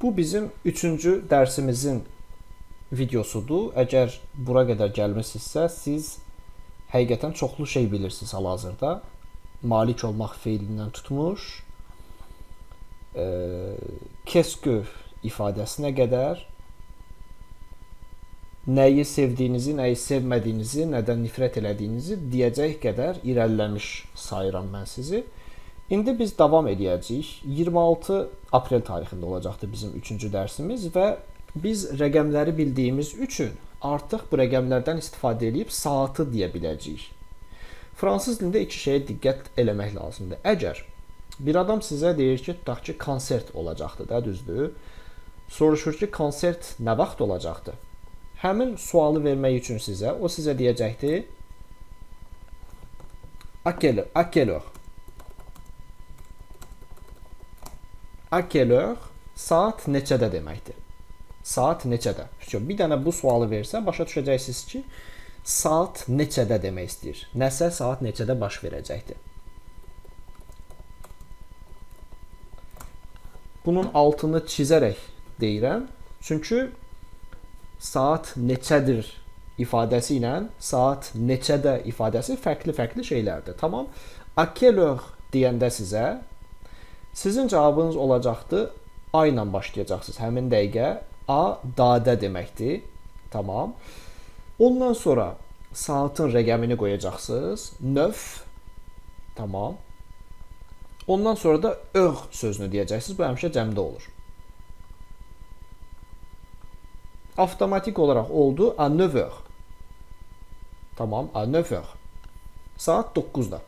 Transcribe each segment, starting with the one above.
Bu bizim 3-cü dərsimizin videosudur. Əgər bura qədər gəlmisinizsə, siz həqiqətən çoxlu şey bilirsiniz hal-hazırda. Malik olmaq feilindən tutmuş, kesk ifadəsinə qədər nəyi sevdiyinizi, nəyi sevmədiyinizi, nədən nifrət elədiyinizi deyəcək qədər irəliləmiş sayıram mən sizi. İndi biz davam edəcəyik. 26 aprel tarixində olacaqdır bizim 3-cü dərsimiz və biz rəqəmləri bildiyimiz üçün artıq bu rəqəmlərdən istifadə edib saatı deyə biləcəyik. Fransız dilində iki şeyə diqqət eləmək lazımdır. Əgər bir adam sizə deyir ki, tutaq ki, konsert olacaqdır da, düzdür? Soruşur ki, konsert nə vaxt olacaqdır? Həmin sualı vermək üçün sizə, o sizə deyəcəkdir à quelle heure? À quelle heure? Saat neçədə deməkdir. Saat neçədə? Bir dənə bu sualı versə, başa düşəcəksiniz ki, saat neçədə demək istəyir. Nəsə saat neçədə baş verəcəkdir. Bunun altını çizərək deyirəm. Çünki saat neçədir ifadəsi ilə saat neçədə ifadəsi fərqli şeylərdir. Tamam. À quelle heure deyəndə sizə sizin cavabınız olacaqdır A ilə başlayacaqsınız. Həmin dəqiqə A dadə deməkdir. Tamam. Ondan sonra saatın rəqəmini qoyacaqsınız. 9. Tamam. Ondan sonra da heure sözünü deyəcəksiniz. Bu həmişə cəmdə olur. Avtomatik olaraq oldu à 9 heures. Tamam, à 9 heures. Saat 9-da.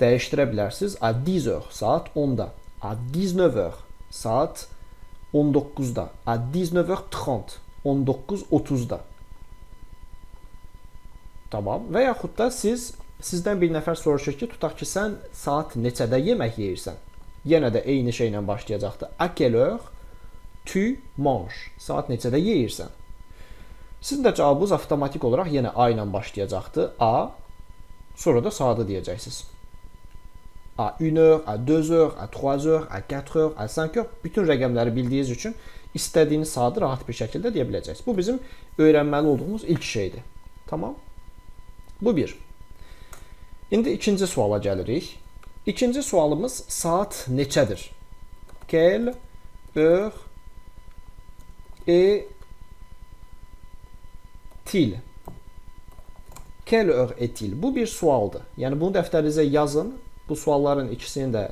Dəyişdirə bilərsiniz. À 10 heures, saat 10-da. À 19 heures, saat 19-da. À 19h30, 19:30-da. Tamam. Və yaxud da sizdən bir nəfər soruşur ki, tutaq ki, sən saat neçədə yemək yeyirsən? Yenə də eyni şeylə başlayacaqdır. À quelle heure tu manges? Saat neçədə yeyirsən? Sizin də cavabınız avtomatik olaraq yenə A ilə başlayacaqdır. A, sonra da saatı deyəcəksiniz. À 1 heure, à 2 heures, à 3 heures, à 4 heures, à 5 heures. Bütün rəqəmləri bildiyiniz üçün istədiyiniz saatı rahat bir şəkildə deyə biləcəksiniz. Bu bizim öyrənməli olduğumuz ilk şeydir. Tamam. Bu bir. İndi ikinci suala gəlirik. İkinci sualımız saat neçədir? Quelle heure est-il? Quelle heure est-il? Bu bir sualdır. Yəni bunu dəftərinizə yazın. Bu sualların ikisini də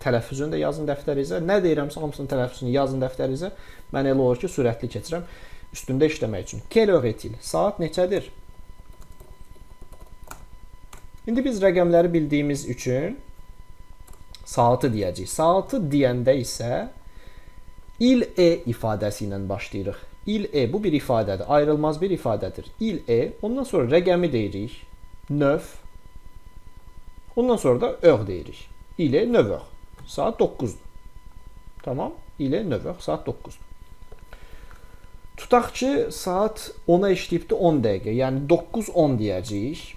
tələffüzünü də yazın dəftərinizə. Nə deyirəmsə hamısının tələffüzünü yazın dəftərinizə. Mən elə olur ki, sürətli keçirəm üstündə işləmək üçün. Quelle heure est-il? Saat neçədir? İndi biz rəqəmləri bildiyimiz üçün saatı deyəcəyik. Saatı deyəndə isə il est ifadəsi ilə başlayırıq. Il est bu bir ifadədir, ayrılmaz bir ifadədir. Il est, ondan sonra rəqəmi deyirik. 9. Ondan sonra da heure deyirik. Il est 9 heures. Saat 9'dur. Tamam? Il est 9 heures, saat 9'dur. Tutaq ki, saat 10'a işləyibdi 10 dəqiqə. Yəni 9:10 deyəcəyik.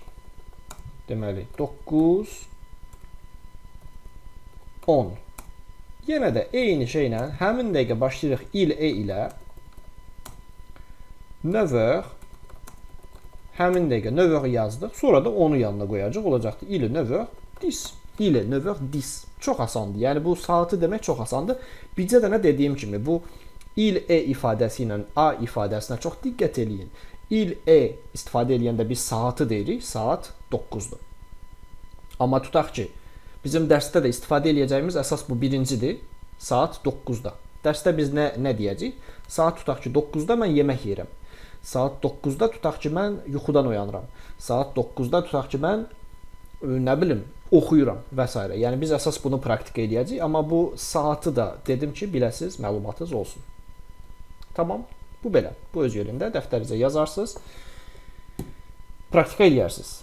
Deməli 9:10. Yenə də eyni şeylə həmin dəqiqə başlayırıq il est ilə 9 heures. Həmin dəqiqə 9 heures yazdıq. Sonra da onu yanına qoyacaq. Olacaqdır il est 9 heures 10. Il est 9 heures 10. Çox asandır. Yəni bu saatı demək çox asandır. Bircə dənə dediyim kimi bu il est ifadəsi ilə A ifadəsinə çox diqqət eləyin. Il est istifadə edəndə biz saatı deyirik. Saat 9'dur. Amma tutaq ki, bizim dərsdə də istifadə edəcəyimiz əsas bu birincidir. Saat 9'da. Dərsdə biz nə deyəcəyik? Saat tutaq ki, 9'da mən yemək yeyirəm. Saat 9'da tutaq ki, mən yuxudan oyanıram. Saat 9'da tutaq ki, mən nə bilim, oxuyuram və s. Yəni biz əsas bunu praktika edəcəyik, amma bu saatı da dedim ki, biləsiz, məlumatınız olsun. Tamam, bu belə. Bu öz yerində dəftərinizə yazarsınız. Praktika edərsiniz.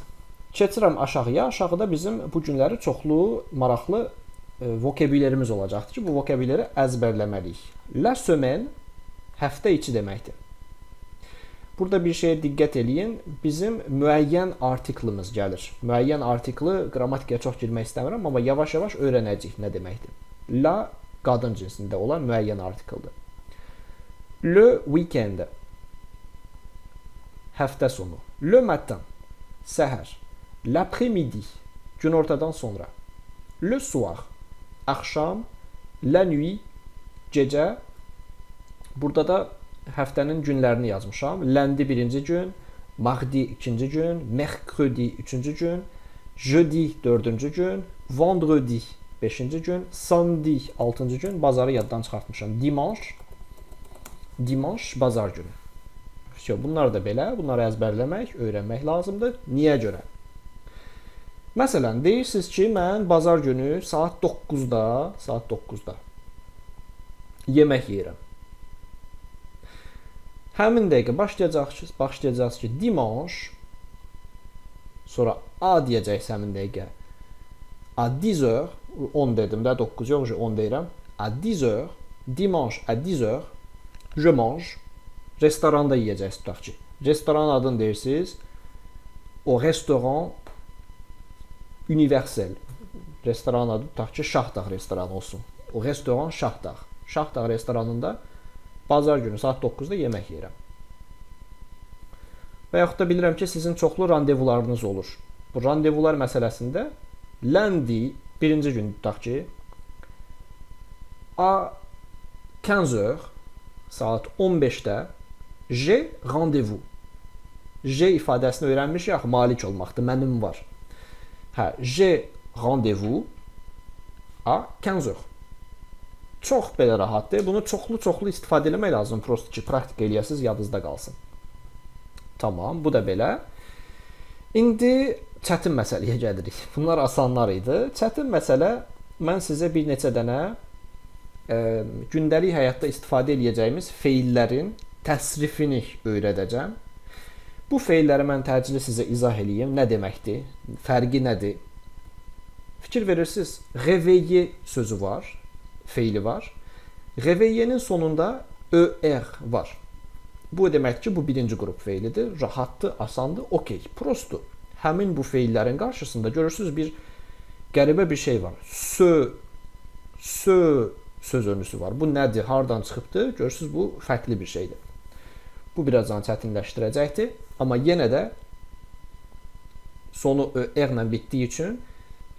Keçirəm aşağıya. Aşağıda bizim bu günləri çoxlu maraqlı vokabülerimiz olacaqdır ki, bu vokabüleri əzbərləməliyik. La semaine həftə içi deməkdir. Burada bir şeye diqqət eləyin. Bizim müəyyən artiklımız gəlir. Müəyyən artiklı qrammatikaya çox girmək istəmirəm, amma yavaş-yavaş öyrənəcəyik nə deməkdir. La Qadın cinsində olan müəyyən artikeldir. Le weekend, həftə sonu. Le matin, səhər. L'après-midi, günortadan sonra. Le soir, axşam. La nuit, gecə. Burada da həftənin günlərini yazmışam. Lundi birinci gün, mardi ikinci gün, mercredi üçüncü gün, jeudi dördüncü gün, vendredi beşinci gün, samedi altıncı gün, bazarı yaddan çıxartmışam. Dimanche, bazar günü. Bunlar da belə, bunları əzbərləmək, öyrənmək lazımdır. Niyə görə? Məsələn, deyirsiniz ki, mən bazar günü saat 9-da yemək yeyirəm. Həmin dəqiqə başlayacaqsınız ki, dimanche, sonra a deyəcəksiniz həmin dəqiqə. À 10h, 10 dedim də, 9 yox, 10 deyirəm. À 10h, dimanche à 10h, je mange. Restoranda yeyəcəksiniz tutaq ki. Restoranın adını deyirsiniz. O restoran universel. Restoranın adı tutaq ki, Şahdağ restoranı olsun. O restoran Şahdağ. Şahdağ restoranında bazar günü saat 9-da yemək yeyirəm. Və yaxud da bilirəm ki, sizin çoxlu randevularınız olur. Bu randevular məsələsində lundi birinci gün tutaq ki, à 15h, saat 15-də j'ai rendez-vous. J'ai ifadəsini öyrənmişik, axı malik olmaqdır, mənim var. J'ai rendez-vous à 15h. Çox belə rahatdır. Bunu çoxlu istifadə etmək lazım, prosto ki, praktik eləyəsiniz, yadınızda qalsın. Tamam, bu da belə. İndi çətin məsələyə gəlirik. Bunlar asanlar idi. Çətin məsələ, mən sizə bir neçə dənə gündəlik həyatda istifadə edəcəyimiz feillərin təsrifini öyrədəcəm. Bu feilləri mən təcili sizə izah eləyim. Nə deməkdir? Fərqi nədir? Fikir verirsiniz, réveiller sözü var, feili var. Réveiller'nin sonunda er var. Bu deməkdir ki, bu birinci qrup feilidir. Rahatdır, asandır, okey, prostur. Həmin bu feillərin qarşısında görürsünüz bir qəribə bir şey var. Söz önlüsü var. Bu nədir? Hardan çıxıbdır? Görürsünüz, bu fərqli bir şeydir. Bu birazdan çətinləşdirəcəkdir. Amma yenə də sonu er-lə bitdiyi üçün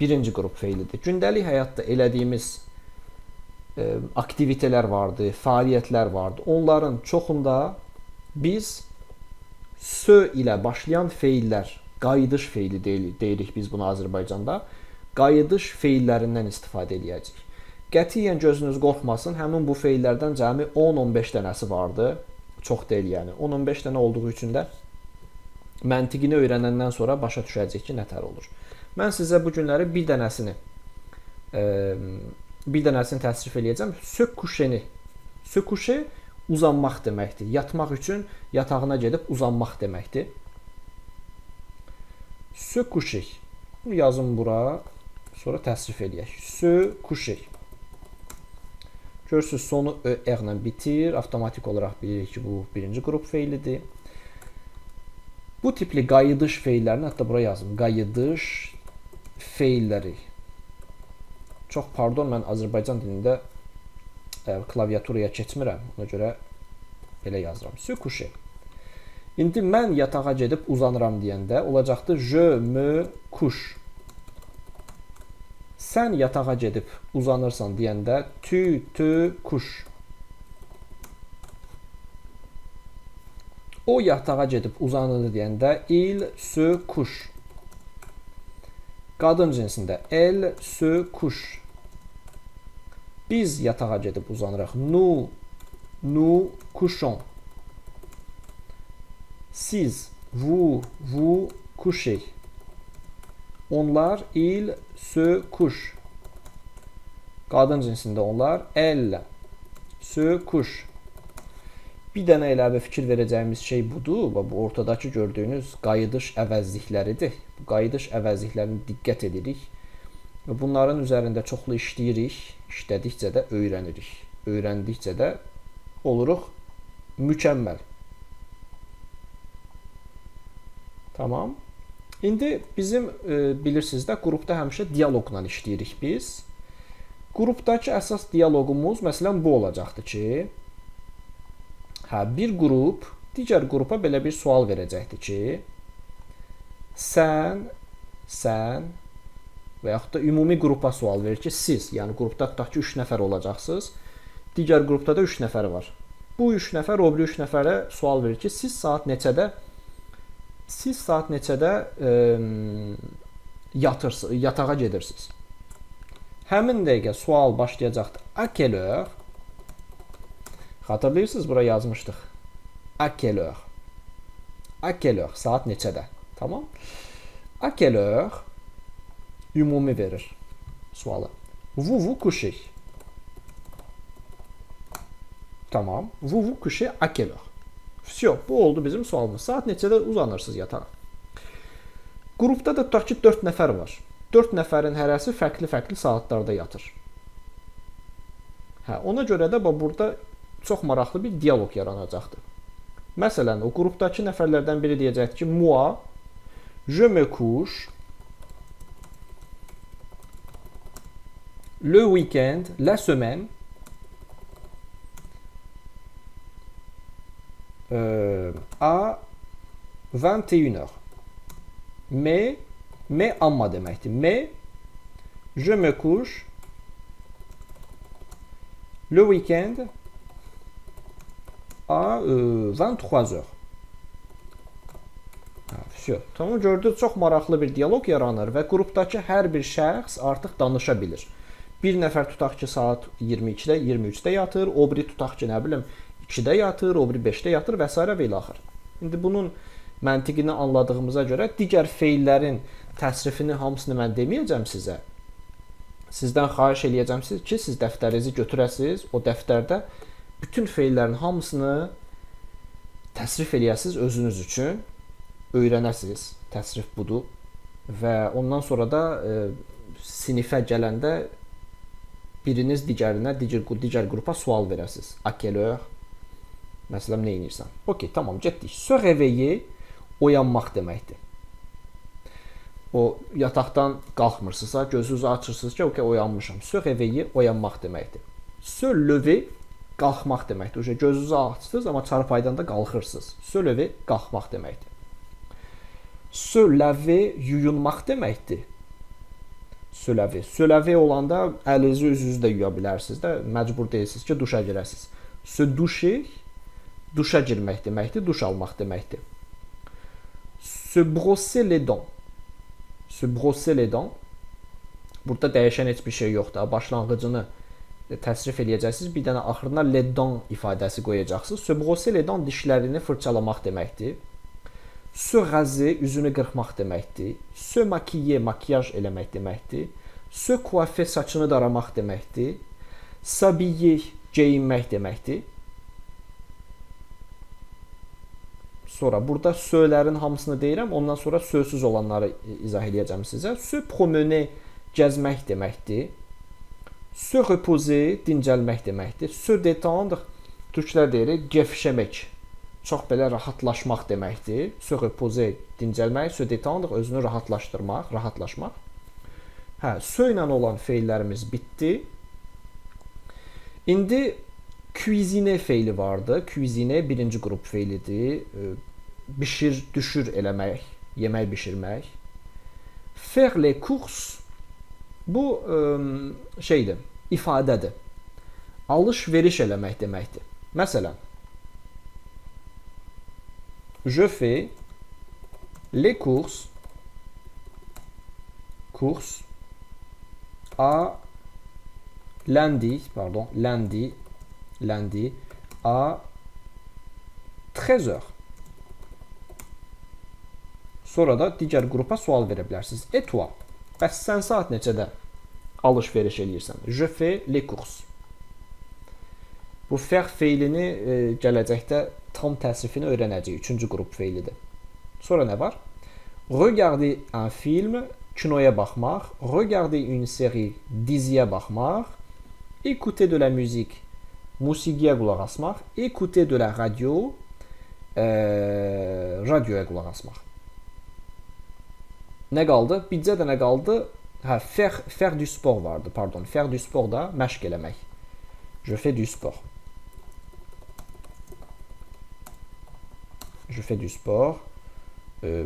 birinci qrup feilidir. Gündəlik həyatda elədiyimiz aktivitelər vardı, fəaliyyətlər vardı. Onların çoxunda biz sö ilə başlayan feillər, qayıdış feili deyirik biz bunu Azərbaycanda. Qayıdış feillərindən istifadə edəcəyik. Qətiyyən gözünüz qorxmasın, həmin bu feillərdən cəmi 10-15 dənəsi vardı. Çox deyil yəni. 10-15 dənə olduğu üçün də məntiqini öyrənəndən sonra başa düşəcək ki, nətər olur. Mən sizə bu günləri bir dənəsini təsrif eləyəcəm. Se coucher uzanmaq deməkdir. Yatmaq üçün yatağına gedib uzanmaq deməkdir. Se coucher. Bunu yazın bura, sonra təsrif eləyək. Se coucher. Görürsünüz, sonu er-lə bitir. Avtomatik olaraq bilirik ki, bu birinci qrup feilidir. Bu tipli qayıdış feillərini, hətta bura yazın. Qayıdış feilləri. Çox pardon, mən Azərbaycan dilində klaviaturaya keçmirəm. Ona görə belə yazıram. Se coucher. İndi mən yatağa gedib uzanıram deyəndə olacaqdır je me couche. Sən yatağa gedib uzanırsan deyəndə tu te couches. O yatağa gedib uzanır deyəndə il se couche. Qadın cinsində elle se couche. Biz yatağa gedib uzanırıq. Nous couchons. Siz, vous couchez. Onlar, il se couche. Qadın cinsində onlar, elle se couche. Bir dənə əlavə fikir verəcəyimiz şey budur. Bu ortadakı gördüyünüz qayıdış əvəzlikləridir. Bu qayıdış əvəzliklərinə diqqət edirik. Bunların üzərində çoxlu işləyirik. İşlədikcə də öyrənirik. Öyrəndikcə də oluruq mükəmməl. Tamam. İndi bizim bilirsiniz də qrupda həmişə dialoqla işləyirik biz. Qrupdakı əsas dialoqumuz məsələn bu olacaqdı ki, bir qrup digər qrupa belə bir sual verəcəkdi ki, sən və yaxud da ümumi qrupa sual verir ki, siz, yəni qrupda tutaq ki, 3 nəfər olacaqsınız. Digər qrupda da 3 nəfər var. Bu 3 nəfər o biri 3 nəfərə sual verir ki, siz saat neçədə yatırsınız, yatağa gedirsiniz. Həmin dəqiqə sual başlayacaqdı. À quelle heure? Xatırlayırsınız, bura yazmışdıq. À quelle heure? À quelle heure? Saat neçədə? Tamam. À quelle heure? Ümumi verir sualı. Vous vous couchez. Tamam. Vous vous couchez à quelle heure? Всё, bu oldu bizim sualımız. Saat neçədə uzanırsınız yatağa? Qrupda da tutaq ki 4 nəfər var. 4 nəfərin hərəsi fərqli-fərqli saatlarda yatır. Ona görə də burada çox maraqlı bir dialoq yaranacaqdır. Məsələn, o qrupdakı nəfərlərdən biri deyəcəkdir ki, moi, je me couche le week-end, la semaine, à 21 heures. Mais amma deməkdir. Mais je me couche le week-end à 23 heures. Tamam, gördünüz, çox maraqlı bir dialoq yaranır və qrupdakı hər bir şəxs artıq danışa bilir. Bir nəfər tutaq ki, saat 22-də, 23-də yatır, o biri tutaq ki, nə bilim, 2-də yatır, o biri 5-də yatır və s. və ilə axır. İndi bunun məntiqini anladığımıza görə digər feillərin təsrifini hamısını mən deməyəcəm sizə. Sizdən xahiş eləyəcəm ki, siz dəftərinizi götürəsiniz, o dəftərdə bütün feillərin hamısını təsrif eləyəsiniz özünüz üçün, öyrənəsiniz. Təsrif budur və ondan sonra da sinifə gələndə biriniz digərinə, digər qrupa sual verəsiniz. À quelle heure? Məsələn, nə edirsən? Okey, tamam, getdik. Se réveiller oyanmaq deməkdir. O yataqdan qalxmırsınızsa, gözünüzü açırsınız ki, okey, oyanmışam. Se réveiller oyanmaq deməkdir. Se lever qalxmaq deməkdir. Gözünüzü açdınız, amma çarpaydan da qalxırsınız. Se lever qalxmaq deməkdir. Se laver yuyunmaq deməkdir. Se laver. Se laver olanda əlinizi, üzünüzü də yuya bilərsiniz də, məcbur deyilsiniz ki, duşa girəsiniz. Se doucher duşa girmək deməkdir, duş almaq deməkdir. Se brosser les dents. Se brosser les dents. Burada dəyişən heç bir şey yoxdur. Başlanğıcını təsrif eləyəcəksiniz. Bir dənə axırına les dents ifadəsi qoyacaqsınız. Se brosser les dents dişlərini fırçalamaq deməkdir. Se raser üzünü qırxmaq deməkdir. Se maquiller makyaj eləmək deməkdir. Se coiffer saçını daramaq deməkdir. S'habiller geyinmək deməkdir. Sonra burada sö'lərin hamısını deyirəm, ondan sonra sözsüz olanları izah edəcəm sizə. Se promener gəzmək deməkdir. Se reposer dincəlmək deməkdir. Se détendre türklər deyir gevşəmək. Çox belə rahatlaşmaq deməkdir. Se reposer dincəlmək, se détendre özünü rahatlaşmaq. Se ilə olan feillərimiz bitdi. İndi cuisiner feili vardı. Cuisiner birinci qrup feilidir. Bişir, düşür eləmək, yemək bişirmək. Faire les courses bu şeydir, ifadədir. Alış-veriş eləmək deməkdir. Məsələn, je fais les courses à lundi à 13 heures. Sonra da digər qrupa sual verə bilərsiniz. Et toi? Bəs sən saat neçədə alış-veriş eləyirsən? Je fais les courses. Bu faire feilini gələcəkdə tam təsrifini öyrənəcəyik. Üçüncü qrup feilidir. Sonra nə var? Regarder un film, kinoya baxmaq. Regarder une série, diziyə baxmaq. Écouter de la musique, musiqiyə qulaq asmaq. Écouter de la radio, radioya qulaq asmaq. Nə qaldı? Bizcə də nə qaldı? Ha, faire du sport vardı, pardon. Faire du sport da məşq eləmək. Je fais du sport. Je fais du sport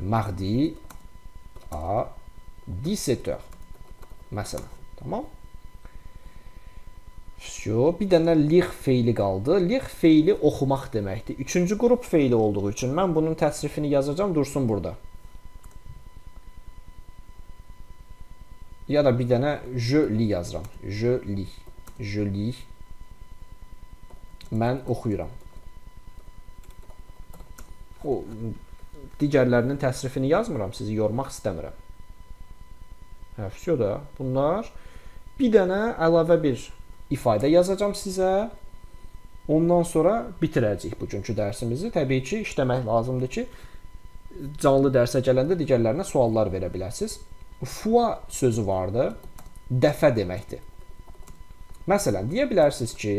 mardi à 17h. Məsələn, tamam? Bir dənə lire feili qaldı. Lire feili oxumaq deməkdir. Üçüncü qrup feili olduğu üçün mən bunun təsrifini yazacağam, dursun burada. Ya da bir dənə je lis yazıram. Je lis. Je lis. Mən oxuyuram. O digərlərinin təsrifini yazmıram, sizi yormaq istəmirəm. Hə, da bunlar. Bir dənə əlavə bir ifadə yazacağam sizə. Ondan sonra bitirəcəyik bugünkü dərsimizi. Təbii ki, işləmək lazımdır ki, canlı dərsə gələndə digərlərinə suallar verə biləsiniz. Fois sözü vardı. Dəfə deməkdir. Məsələn, deyə bilərsiniz ki,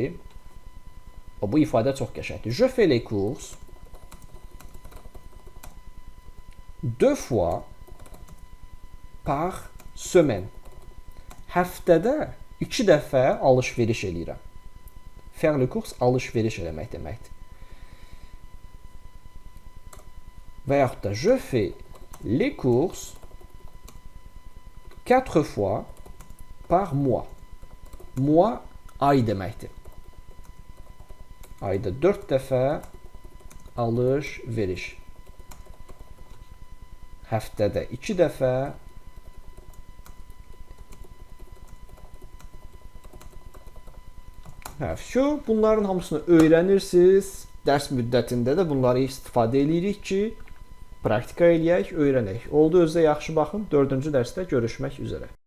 bu ifadə çox qəşəngdir. Je fais les courses 2 fois par semaine. Həftədə 2 dəfə alış-veriş eləyirəm. Faire les courses alış-veriş eləmək deməkdir. Və yaxud da je fais les courses 4 fois par mois. Mois ay deməkdir. Ayda 4 dəfə alış-veriş. Həftədə 2 dəfə bunların hamısını öyrənirsiniz. Dərs müddətində də bunları istifadə edirik ki, praktika eləyək, öyrənək. Oldu, özünüzə yaxşı baxın. 4-cü dərsdə görüşmək üzrə.